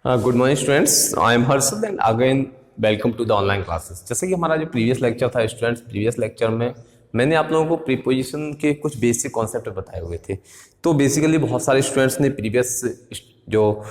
Good morning students, I am Harshad and again welcome to the online classes. जैसे कि हमारा जो प्रीवियस लेक्चर था स्टूडेंट्स, प्रीवियस लेक्चर में मैंने आप लोगों को प्रीपोजिशन के कुछ बेसिक कॉन्सेप्ट बताए हुए थे। तो बेसिकली बहुत सारे स्टूडेंट्स ने प्रीवियस जो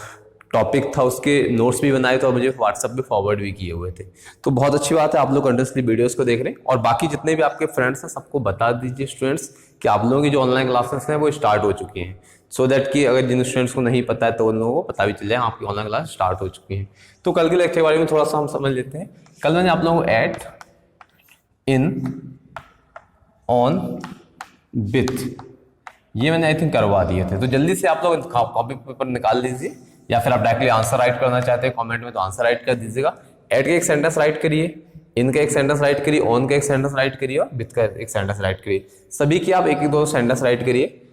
टॉपिक था उसके नोट्स भी बनाए थे और मुझे व्हाट्सएप पे फॉरवर्ड भी किए हुए थे। तो बहुत अच्छी बात है, आप लोग कंटिन्यूसली वीडियोस को देख रहे हैं और बाकी जितने भी आपके फ्रेंड्स हैं सबको बता दीजिए स्टूडेंट्स कि आप लोगों की जो ऑनलाइन क्लासेस हैं वो स्टार्ट हो चुकी हैं, सो दैट कि अगर जिन स्टूडेंट्स को नहीं पता है तो उन लोगों को पता भी चल जाए आपकी ऑनलाइन क्लास स्टार्ट हो चुकी है। तो कल के लेक्चर के बारे में थोड़ा सा हम समझ लेते हैं। कल मैंने आप लोगों को एट, इन, ऑन, विथ ये मैंने आई थिंक करवा दिए थे। तो जल्दी से आप लोग कॉपी पेपर निकाल लीजिए या फिर आप डायरेक्टली आंसर राइट करना चाहते हैं कमेंट में तो आंसर राइट कर दीजिएगा। एट का एक सेंटेंस राइट करिए, इन का एक सेंटेंस राइट करिए, ऑन का एक सेंटेंस राइट करिए और विथ का एक सेंटेंस राइट करिए। सभी की आप एक एक दो सेंटेंस राइट करिए।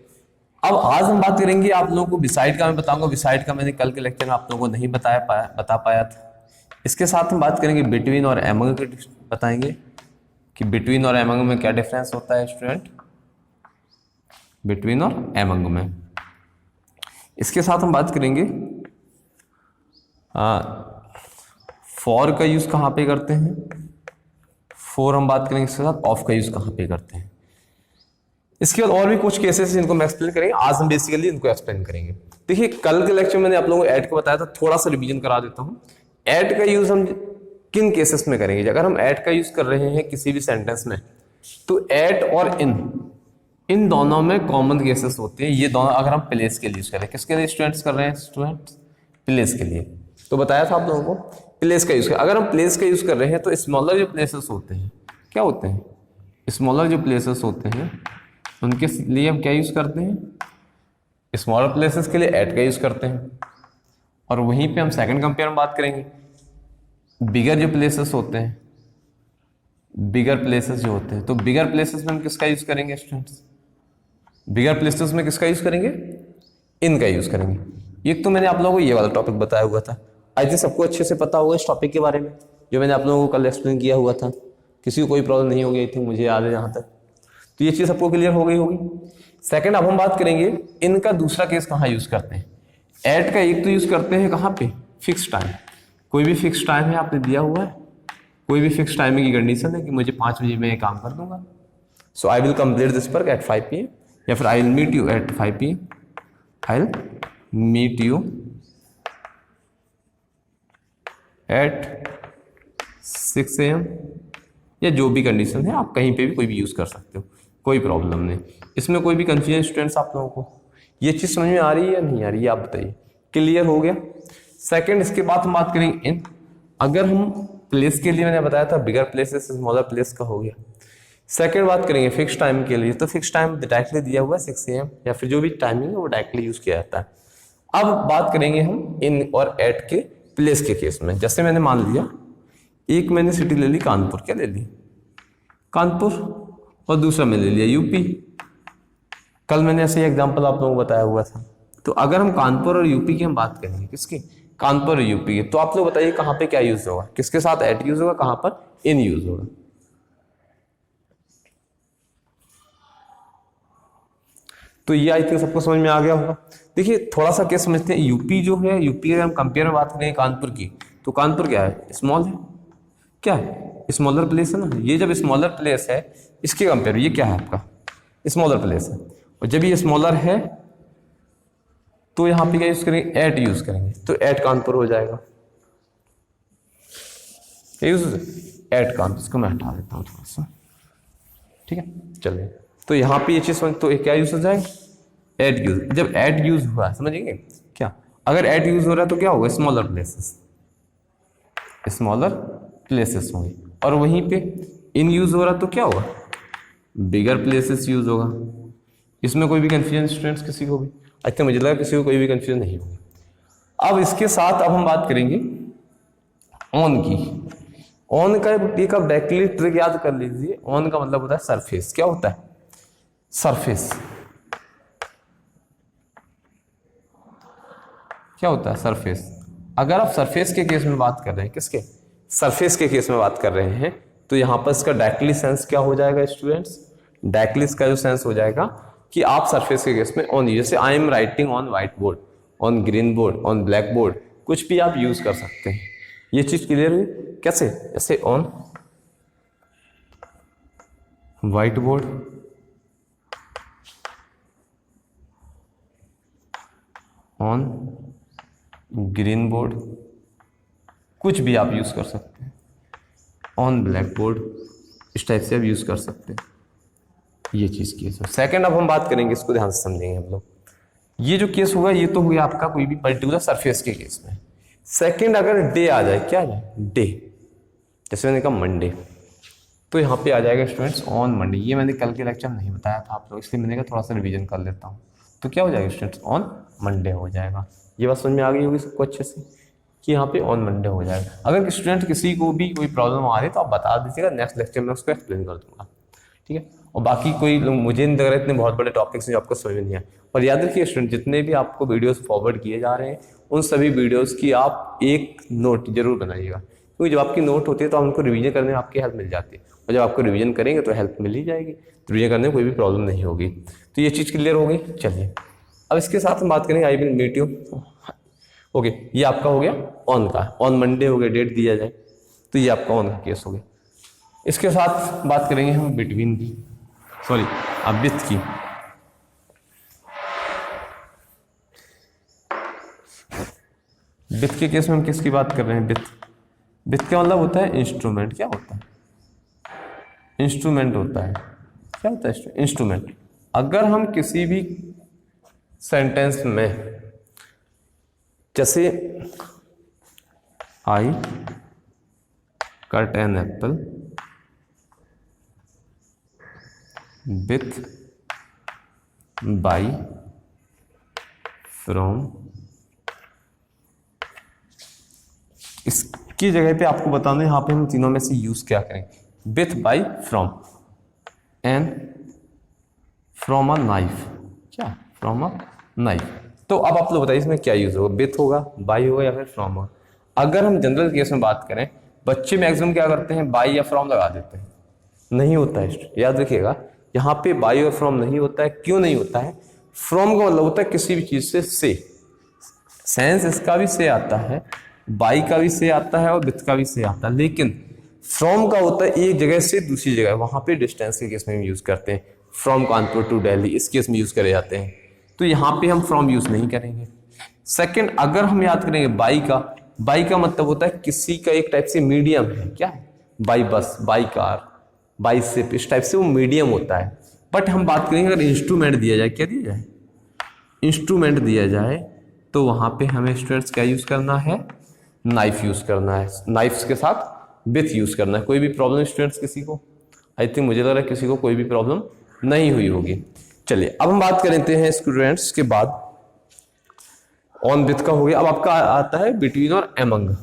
अब आज हम बात करेंगे आप लोगों को बिसाइड का। मैं बताऊंगा बिसाइड का, मैंने कल के लेक्चर में आप लोगों को नहीं बता पाया था। इसके साथ हम बात करेंगे बिटवीन और एमंग, बताएंगे कि बिटवीन और एमंग में क्या डिफरेंस होता है स्टूडेंट, बिटवीन और एमंग में। इसके साथ हम बात करेंगे फॉर का यूज कहाँ पे करते हैं, फॉर हम बात करेंगे। इसके साथ ऑफ का यूज कहाँ पे करते हैं। इसके बाद और भी कुछ केसेस जिनको हम एक्सप्लेन करेंगे। आज हम बेसिकली इनको एक्सप्लेन करेंगे। देखिए कल के लेक्चर में मैंने आप लोगों को ऐड को बताया था, थोड़ा सा रिवीजन करा देता हूं। ऐड का यूज हम किन केसेस में करेंगे। अगर हम ऐड का यूज कर रहे हैं किसी भी सेंटेंस में तो ऐड और इन दोनों में कॉमन केसेस होते हैं। ये दोनों अगर हम प्लेस के लिए यूज करें, किसके लिए स्टूडेंट्स कर रहे हैं, स्टूडेंट्स प्लेस के लिए। तो बताया था आप लोगों को प्लेस का यूज। अगर हम प्लेस का यूज कर रहे हैं तो स्मॉलर जो प्लेसेस होते हैं क्या होते हैं, स्मॉलर जो प्लेसेस होते हैं उनके लिए हम क्या यूज करते हैं, स्मॉलर प्लेसेस के लिए एट का यूज करते हैं। और वहीं पे हम सेकंड कंपेयर में बात करेंगे बिगर जो प्लेसेस होते हैं, बिगर प्लेसेस जो होते हैं, तो बिगर प्लेसेस में हम किसका यूज करेंगे स्टूडेंट्स, बिगर प्लेसेस में किसका यूज करेंगे, इन का यूज करेंगे। एक तो मैंने आप लोगों को ये वाला टॉपिक बताया हुआ था, आई थिंक सबको अच्छे से पता होगा इस टॉपिक के बारे में, जो मैंने आप लोगों को कल एक्सप्लेन किया हुआ था। किसी को कोई प्रॉब्लम नहीं होगी आई थिंक, मुझे याद है जहां तक। तो ये चीज सबको क्लियर हो गई होगी। सेकंड अब हम बात करेंगे इनका दूसरा केस कहाँ यूज करते हैं। एट का एक तो यूज करते हैं कहाँ पे, फिक्स टाइम। कोई भी फिक्स टाइम है आपने दिया हुआ है, कोई भी फिक्स टाइमिंग की कंडीशन है कि मुझे 5 बजे में ये काम कर दूंगा, so I will complete this work at 5 PM, या फिर I will meet you at 5 PM, I will meet you at 6 AM, या जो भी कंडीशन है आप कहीं पे भी कोई भी यूज कर सकते हो, कोई प्रॉब्लम नहीं। इसमें कोई भी कंफ्यूजन स्टूडेंट्स आप लोगों को ये चीज समझ में आ रही है या नहीं आ रही है, आप बताइए। क्लियर हो गया। सेकंड इसके बाद हम बात करेंगे इन। अगर हम प्लेस के लिए मैंने बताया था बिगर प्लेसेस स्मॉलर प्लेस का हो गया। सेकंड बात करेंगे फिक्स टाइम के लिए, तो फिक्स टाइम डायरेक्टली दिया हुआ है 6 AM, या फिर जो भी टाइमिंग है वो डायरेक्टली यूज किया जाता है। अब बात करेंगे हम इन और एट के प्लेस के केस में। जैसे मैंने मान लिया एक मैंने सिटी ले ली कानपुर, क्या ले ली, कानपुर, और दूसरा मैंने ले लिया यूपी। कल मैंने ऐसे एग्जांपल आप लोगों को बताया हुआ था। तो अगर हम कानपुर और यूपी की हम बात करेंगे, किसकी, कानपुर और यूपी की, तो आप लोग बताइए कहां पे क्या यूज होगा, किसके साथ एट यूज होगा, कहां पर इन यूज होगा। तो ये आई थिंक सबको समझ में आ गया होगा। देखिए थोड़ा सा केस समझते हैं। यूपी जो है, यूपी अगर हम कंपेयर में बात करें कानपुर की, तो कानपुर क्या है, स्मॉल है, क्या है, स्मॉलर प्लेस है ना। ये जब स्मॉलर प्लेस है इसके कंपेयर, ये क्या है आपका, स्मॉलर प्लेस है, और जब ये स्मॉलर है तो यहां पे क्या यूज करेंगे, एट यूज करेंगे, तो एट कानपुर हो जाएगा। एट कानपुर, इसको मैं हटा देता हूं थोड़ा सा, ठीक है। चलिए तो यहां पे ये चीज समझ, तो क्या यूज हो जाएगा, एट यूज। जब एट यूज हुआ समझिए क्या, अगर एट यूज हो रहा है तो क्या होगा, स्मॉलर प्लेसेस, स्मॉलर प्लेसेस होंगे। और वहीं पे इन यूज हो रहा तो क्या होगा, बिगर प्लेसेस यूज होगा। इसमें कोई भी कंफ्यूजन स्टूडेंट्स किसी को भी, अच्छा मुझे लगा किसी को कोई भी कंफ्यूजन नहीं होगी। अब इसके साथ अब हम बात करेंगे ऑन की। ऑन का एक आप डायरेक्टली ट्रिक याद कर लीजिए। ऑन का मतलब होता है सरफेस। क्या होता है, सरफेस। क्या होता है, सरफेस। अगर आप सरफेस के केस में बात कर रहे हैं, किसके, सरफेस के केस में बात कर रहे हैं, तो यहां पर इसका डायरेक्टली सेंस क्या हो जाएगा स्टूडेंट्स, डायरेक्टली इसका जो सेंस हो जाएगा कि आप सरफेस के केस में ऑन, जैसे I am writing on white board, on green board, on black board, कुछ भी आप यूज कर सकते हैं। ये चीज क्लियर हुई? कैसे? जैसे on white board, on green board, कुछ भी आप यूज कर सकते हैं। ऑन ब्लैक बोर्ड, इस टाइप से आप यूज कर सकते हैं। ये चीज केस है। सेकंड अब हम बात करेंगे, इसको ध्यान से समझेंगे हम लोग। ये जो केस होगा ये तो हो गया आपका कोई भी पर्टिकुलर सरफेस के केस में। सेकंड अगर डे आ जाए, क्या आ जाए? डे, जैसे मैंने कहा मंडे, तो यहाँ पे आ जाएगा स्टूडेंट्स ऑन मंडे। ये मैंने कल के लेक्चर में नहीं बताया था आप लोग, इसलिए मैंने कहा थोड़ा सा रिवीजन कर लेता हूँ। तो क्या हो जाएगा स्टूडेंट्स? ऑन मंडे हो जाएगा। ये बात समझ में आ गई होगी सबको अच्छे से कि यहाँ पे ऑन मंडे हो जाएगा। अगर स्टूडेंट किसी को भी कोई प्रॉब्लम आ रही है तो आप बता दीजिएगा, नेक्स्ट लेक्चर में उसको एक्सप्लेन कर दूंगा, ठीक है। और बाकी कोई मुझे नहीं लग रहा इतने बहुत बड़े टॉपिक्स हैं जो आपको समझ में नहीं आए। और याद रखिए स्टूडेंट, जितने भी आपको वीडियोस फॉरवर्ड किए जा रहे हैं उन सभी वीडियोस की आप एक नोट जरूर बनाइएगा, क्योंकि जब आपकी नोट होती है तो हमको रिवीजन करने में आपकी हेल्प मिल जाती है, और जब आपको रिवीजन करेंगे तो हेल्प मिल ही जाएगी, तो रिवीजन करने में कोई भी प्रॉब्लम नहीं होगी। तो ये चीज़ क्लियर हो गई। चलिए अब इसके साथ हम बात करेंगे I will meet you. Okay, ये आपका हो गया ऑन का, ऑन मंडे हो गया, डेट दिया जाए, तो ये आपका ऑन का केस हो गया। इसके साथ बात करेंगे हम बिटवीन की, सॉरी विथ की। विथ के केस में हम किसकी बात कर रहे हैं? विथ का मतलब होता है इंस्ट्रूमेंट। क्या होता है? इंस्ट्रूमेंट होता है। क्या होता है? इंस्ट्रूमेंट। अगर हम किसी भी सेंटेंस में, जैसे I cut an apple with by from, इसकी जगह पे आपको बताना है यहाँ पे हम तीनों में से यूज क्या करेंगे। With, by, from, and from a knife. क्या? From a knife. तो अब आप लोग बताइए इसमें क्या यूज होगा? विथ होगा, बाई होगा, या फिर फ्रॉम होगा? अगर हम जनरल केस में बात करें, बच्चे मैक्सिमम क्या करते हैं? बाई या फ्रॉम लगा देते हैं। नहीं होता है, याद रखिएगा यहाँ पे बाई और फ्रॉम नहीं होता है। क्यों नहीं होता है? फ्रॉम का मतलब होता है किसी भी चीज से। सेंस इसका भी से आता है, बाई का भी से आता है और विथ का भी से आता है, लेकिन फ्रॉम का होता है एक जगह से दूसरी जगह। वहां पे डिस्टेंस के केस में यूज करते हैं। फ्रॉम कानपुर टू दिल्ली, इस केस में यूज करे जाते हैं, तो यहाँ पे हम फ्रॉम यूज नहीं करेंगे। सेकंड, अगर हम याद करेंगे बाई का मतलब होता है किसी का एक टाइप से मीडियम है। क्या है? By bus, by car, by ship, इस टाइप से वो मीडियम होता है। बट हम बात करेंगे अगर इंस्ट्रूमेंट दिया जाए, क्या दिया जाए? इंस्ट्रूमेंट दिया जाए, तो वहां पे हमें स्टूडेंट्स क्या यूज करना है? नाइफ यूज करना है। नाइफ्स के साथ विथ यूज करना है। कोई भी प्रॉब्लम स्टूडेंट्स किसी को? आई थिंक मुझे लग रहा है किसी को कोई भी प्रॉब्लम नहीं हुई होगी। चलिए अब हम बात करते हैं स्टूडेंट्स के बाद ऑन विथ का हो गया। अब आपका आता है बिटवीन और एमंग।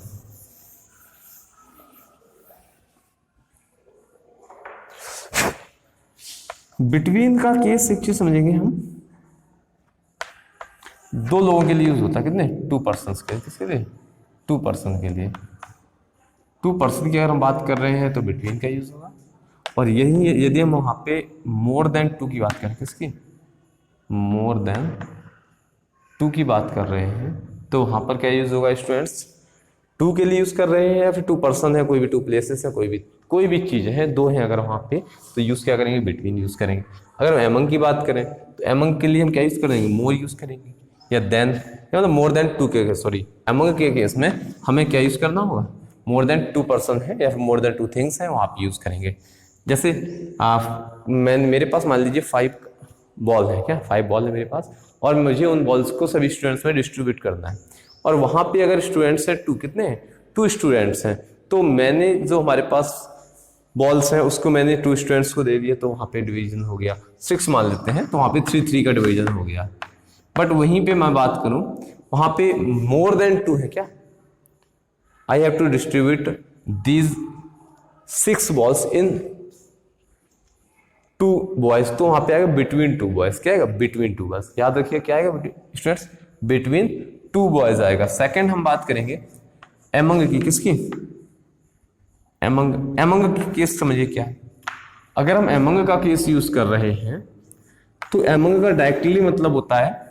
बिटवीन का केस एक चीज समझेंगे हम, दो लोगों के लिए यूज होता है। कितने? 2 पर्सन के लिए। किसके लिए? 2 पर्सन के लिए। 2 पर्सन की अगर हम बात कर रहे हैं तो बिटवीन का यूज होगा। और यही यदि हम वहां पे मोर देन 2 की बात करें, किसकी? मोर देन 2 की बात कर रहे हैं, तो वहां पर क्या यूज होगा स्टूडेंट्स? 2 के लिए यूज कर रहे हैं, या फिर 2 पर्सन है, कोई भी 2 प्लेसेस है, कोई भी चीज है, 2 है अगर वहां पे, तो यूज क्या करेंगे? बिटवीन यूज करेंगे। अगर हम एमंग की बात करें तो एमंग के लिए हम क्या यूज करेंगे? मोर यूज करेंगे, या देन, मतलब मोर देन 2 के, सॉरी एमंग के केस में हमें क्या यूज करना होगा? मोर देन 2 पर्सन है या फिर मोर देन 2 थिंग्स है, वहां पे यूज करेंगे। जैसे मेरे पास मान लीजिए 5 बॉल है। क्या? 5 बॉल है मेरे पास, और मुझे उन बॉल्स को सभी स्टूडेंट्स में डिस्ट्रीब्यूट करना है। और वहां पे अगर स्टूडेंट्स हैं 2, कितने हैं? 2 स्टूडेंट्स हैं, तो मैंने जो हमारे पास बॉल्स हैं उसको मैंने 2 स्टूडेंट्स को दे दिया, तो वहां पे डिवीजन हो गया। 6 मान लेते हैं, तो वहां पे 3 का डिवीजन हो गया। बट वहीं पे मैं बात करूं, वहां पे मोर देन 2 है। क्या? I have to distribute these 6 balls in 2 boys, तो वहां पे आएगा बिटवीन 2 बॉयज। क्या आएगा? Between 2 boys. याद रखिए क्या आएगा स्टूडेंट्स? बिटवीन 2 बॉयज आएगा। सेकंड हम बात करेंगे एमंग की। किसकी? एमंग की केस समझिए क्या है। अगर हम एमंग का केस यूज कर रहे हैं तो एमंग का डायरेक्टली मतलब होता है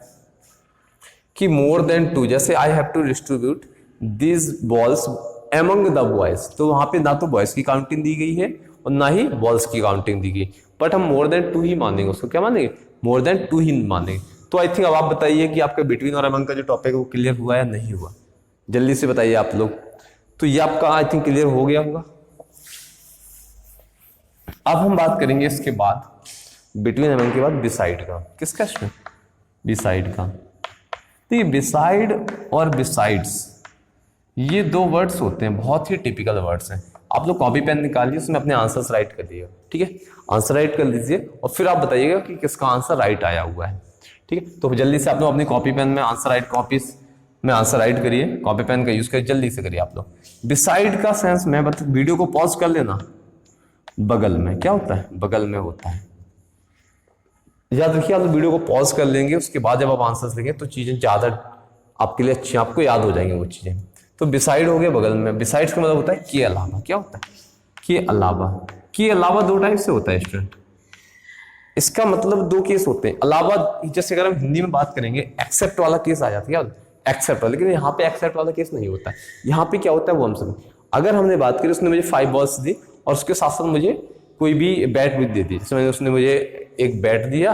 कि मोर देन 2। जैसे I have to distribute this balls among the boys, तो वहां पे ना तो बॉयज की काउंटिंग दी गई है और ना ही बॉल्स की काउंटिंग दी गई, बट हम मोर देन 2 ही मानेंगे उसको। क्या मानेंगे? मोर देन 2 ही मानेंगे। तो आई थिंक अब आप बताइए कि आपका बिटवीन और अमंग का जो टॉपिक है वो क्लियर हुआ या नहीं हुआ, जल्दी से बताइए आप लोग। तो ये आपका आई थिंक क्लियर हो गया होगा। अब हम बात करेंगे इसके बाद बिटवीन अमंग के बाद बिसाइड का। किसका स्टूडेंट? बिसाइड का। देखिए बिसाइड और बिसाइड्स ये 2 वर्ड्स होते हैं, बहुत ही टिपिकल वर्ड्स हैं। आप लोग कॉपी पेन निकालिए, उसमें अपने आंसर्स राइट कर दिएगा, ठीक है? आंसर राइट कर लीजिए और फिर आप बताइएगा कि किसका आंसर राइट आया हुआ है, ठीक है? तो जल्दी से आप लोग अपनी कॉपी पेन में आंसर राइट कॉपीज में आंसर राइट करिए, कॉपी पेन का यूज करिए, जल्दी से करिए आप लोग। बिसाइड का सेंस मैं बता, वीडियो को पॉज कर लेना। बगल में क्या होता है? बगल में होता है। याद रखिए, आप वीडियो को पॉज कर लेंगे, उसके बाद जब आप आंसर्स लिखेंगे तो चीजें ज्यादा आपके लिए अच्छी, आपको याद हो जाएंगे वो चीजें। तो बिसाइड हो गया बगल में। बिसाइड्स का मतलब होता है के अलावा। क्या होता है? के अलावा। के अलावा 2 टाइप से होता है स्टूडेंट। इसका मतलब 2 केस होते हैं। अलावा जैसे अगर हम हिंदी में बात करेंगे एक्सेप्ट वाला केस आ जाता है, एक्सेप्ट वाला, लेकिन यहाँ पे एक्सेप्ट वाला केस नहीं होता है। यहाँ पे क्या होता है वो हम समझ। अगर हमने बात करी उसने मुझे 5 बॉल्स दी और उसके साथ साथ मुझे कोई भी बैट भी दे दी, जैसे उसने मुझे एक बैट दिया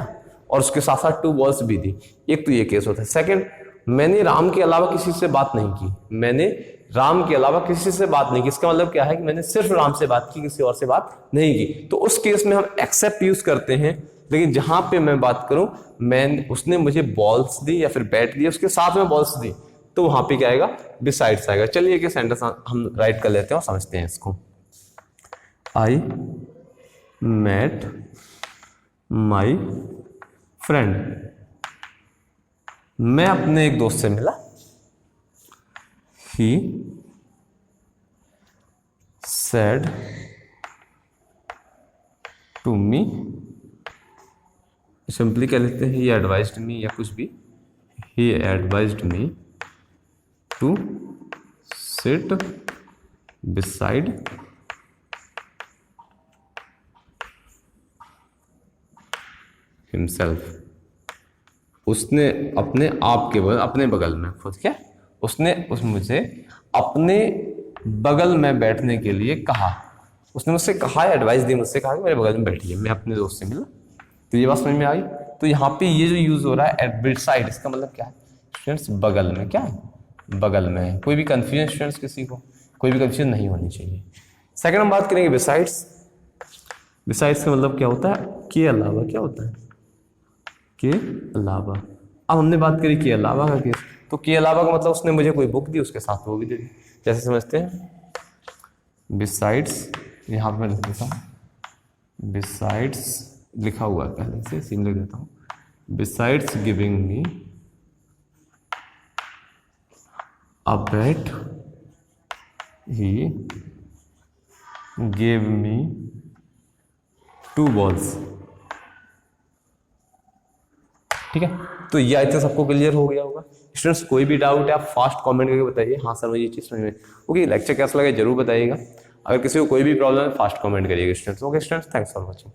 और उसके साथ साथ 2 बॉल्स भी दी, एक तो ये केस होता है। सेकंड, मैंने राम के अलावा किसी से बात नहीं की, मैंने राम के अलावा किसी से बात नहीं की, इसका मतलब क्या है कि मैंने सिर्फ राम से बात की, किसी और से बात नहीं की, तो उस केस में हम एक्सेप्ट यूज करते हैं। लेकिन जहां पे मैं बात करूं, उसने मुझे बॉल्स दी या फिर बैट दी, उसके साथ में बॉल्स दी, तो वहां पे क्या आएगा? बिसाइड्स आएगा। चलिए एक सेंटेंस हम राइट कर लेते हैं और समझते हैं इसको। आई मेट माई फ्रेंड, मैं अपने एक दोस्त से मिला। He said to me, simply कह लेते हैं ही एडवाइज्ड मी या कुछ भी, he advised me to sit beside himself, उसने अपने आप के बगल, अपने बगल में खुद, क्या उसने मुझे अपने बगल में बैठने के लिए कहा। उसने मुझसे कहा, एडवाइस दी, मुझसे कहा कि मेरे बगल में बैठिए, मैं अपने दोस्त से मिला। तो ये बात समझ में आई। तो यहाँ पे ये जो यूज हो रहा है एट बिसाइड, इसका मतलब क्या है स्टूडेंट्स? बगल में। क्या है? बगल में। कोई भी कंफ्यूजन स्टूडेंट्स, किसी को कोई भी कंफ्यूजन नहीं होनी चाहिए। सेकंड हम बात करेंगे बिसाइड्स। बिसाइड्स का मतलब क्या होता है? के अलावा। क्या होता है? के अलावा। अब हमने बात करी के अलावा का केस, तो के अलावा का मतलब उसने मुझे कोई बुक दी, उसके साथ वो भी दे दी। जैसे समझते हैं बिसाइड्स, यहाँ पे मैं लिख देता हूँ बिसाइड्स, लिखा हुआ है पहले से, इसी में लिख देता हूँ। Besides giving me a bat, he gave me 2 balls. ठीक है, तो ये आई थिंक सबको क्लियर हो गया होगा। स्टूडेंट्स कोई भी डाउट है आप फास्ट कमेंट करके बताइए, हाँ सर मुझे ये चीज़ समझ में। ओके, लेक्चर कैसा लगा जरूर बताइएगा। अगर किसी को कोई भी प्रॉब्लम है फास्ट कमेंट करिएगा students. Okay students, thanks for watching.